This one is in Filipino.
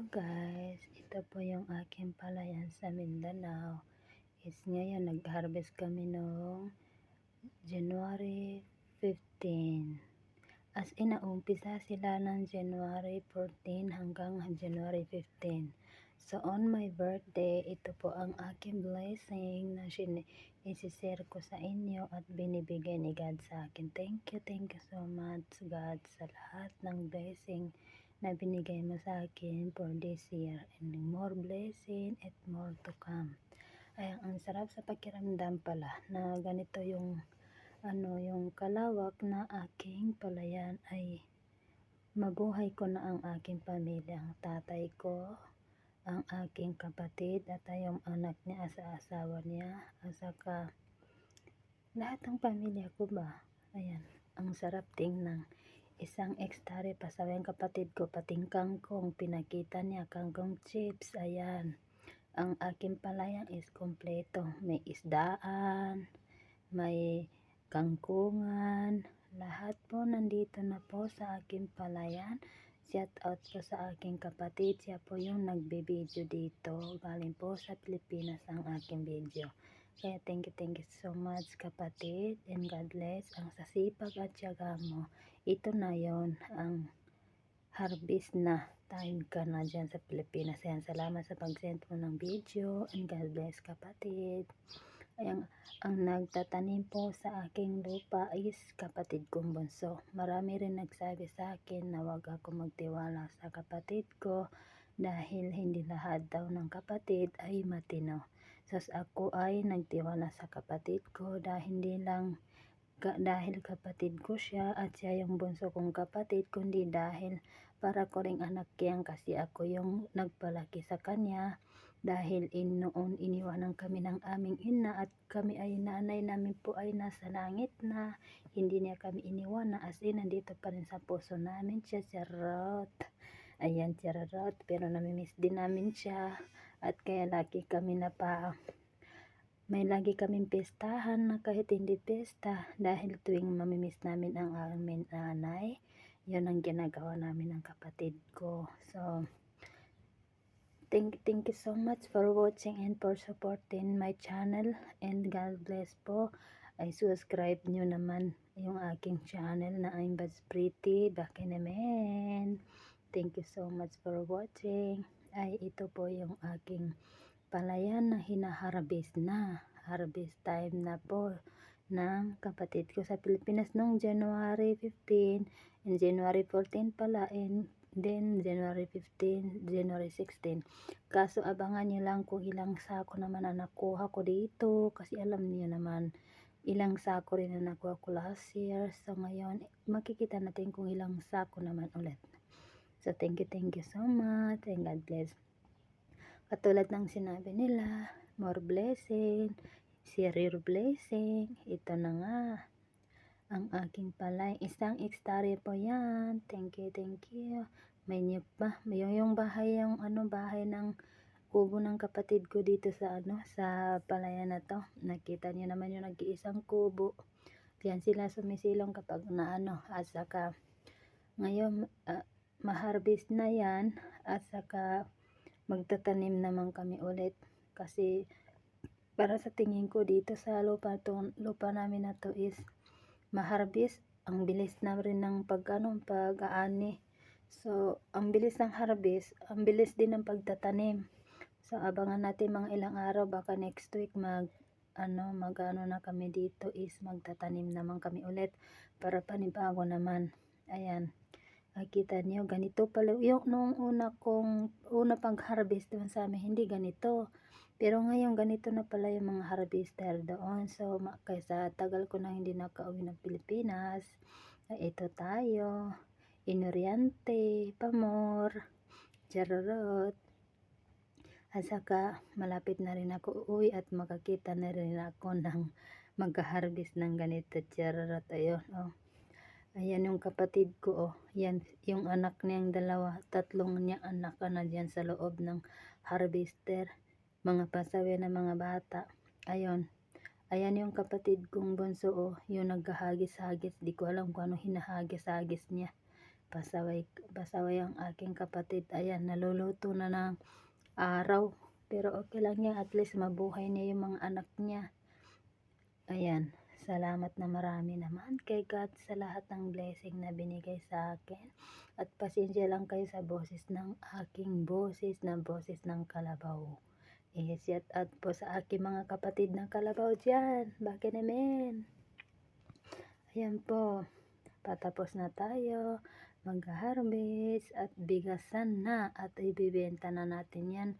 Guys, ito po yung aking palayan sa Mindanao. Ngayon nag-harvest kami noong January 15. As in, naumpisa sila ng January 14 hanggang January 15. So on my birthday, ito po ang aking blessing na isi-share ko sa inyo at binibigay ni God sa akin. Thank you so much God sa lahat ng blessing na binigay mo sa akin for this year, and more blessing and more to come. Ay, ang sarap sa pakiramdam pala na ganito yung yung kalawak na aking palayan, ay mabuhay ko na ang aking pamilya, ang tatay ko, ang aking kapatid at yung anak niya, asawa niya, at saka lahat ng pamilya ko ba. Ayan, ang sarap tingnan. Isang ekstare pa sa yung kapatid ko, pating kangkong, pinakita niya, kangkong chips. Ayan, ang aking palayan is kompleto. May isdaan, may kangkungan, lahat po nandito na po sa aking palayan. Shout out po sa aking kapatid, siya po yung nagbe-video dito. Galing po sa Pilipinas ang aking video. Kaya thank you so much kapatid, and God bless. Ang sasipag at tiyaga mo, ito na yon, ang harvest na time ka na dyan sa Pilipinas. Ayan, salamat sa pag-send mo ng video, and God bless kapatid. Ayan, ang nagtatanim po sa aking lupa is kapatid kong bunso. Marami rin nagsabi sa akin na wag ako magtiwala sa kapatid ko dahil hindi lahat daw ng kapatid ay matino. So ako ay nagtiwala sa kapatid ko dahil kapatid ko siya at siya yung bunso kong kapatid, kundi dahil para ko ring anak yan, kasi ako yung nagpalaki sa kanya. Dahil noon iniwanan kami ng aming ina at kami ay nanay namin po ay nasa langit na, hindi niya kami iniwanan, as in nandito pa rin sa puso namin siya, charot. Ayan, charot, pero namimiss din namin siya, at kaya lagi kami may lagi kaming pestahan na kahit hindi pesta, dahil tuwing mamimiss namin ang aming nanay, yun ang ginagawa namin ng kapatid ko. So thank you so much for watching and for supporting my channel, and God bless po. Ay subscribe nyo naman yung aking channel na I'm Buds Pretty Baki naman. Thank you so much for watching. Ay ito po yung aking palayan na hinaharvest na. Harvest time na po ng kapatid ko sa Pilipinas noong January 15 and January 14 pala, and then January 15, January 16. Kaso abangan nyo lang kung ilang sako naman na nakuha ko dito, kasi alam niyo naman ilang sako rin na nakuha ko last year. So ngayon makikita natin kung ilang sako naman ulit. So thank you so much, and God bless. Katulad ng sinabi nila, more blessing, share your blessing. Ito na nga ang aking palay, isang hektarya po yan. Thank you. May niyog pa, may yung bahay, yung bahay ng kubo ng kapatid ko dito sa sa palayan na to. Nakita niyo naman yung nag-iisang kubo. Diyan sila sumisilong kapag at saka ngayon ma-harvest na yan, at saka magtatanim naman kami ulit, kasi para sa tingin ko dito sa lupa namin na to is ma-harvest, ang bilis na rin ng pag-aani. So ang bilis ng harvest, ang bilis din ng pagtatanim. So abangan natin mga ilang araw, baka next week mag na kami dito, is magtatanim naman kami ulit para panibago naman. Ayan, nakita niyo, ganito pala yung nung una pag harvest doon sa amin, hindi ganito. Pero ngayon ganito na pala yung mga harvester doon. So kaysa tagal ko na hindi nakauwi ng Pilipinas, ito tayo, Inoriente, Pamor, Charorot. At saka malapit na rin ako uuwi at makakita na rin ako ng mag-harvest ng ganito, Charorot. Ayun, ayan yung kapatid ko, yan yung anak niyang dalawa, tatlong niyang anak na dyan sa loob ng harvester, mga pasawi na mga bata. Ayan yung kapatid kong bunso, yung naghahagis-hagis, di ko alam kung ano hinahagis-hagis niya. pasaway ang aking kapatid. Ayan, naluluto na ng araw. Pero okay lang yan, at least mabuhay niya yung mga anak niya. Ayan, salamat na marami naman kay God sa lahat ng blessing na binigay sa akin. At pasensya lang kayo sa boses ng aking boses na boses ng kalabaw. Shout out po sa aking mga kapatid ng kalabaw dyan. Bakit naman? Ayan po, patapos na tayo mag-harvest at bigasan na at ibibenta na natin yan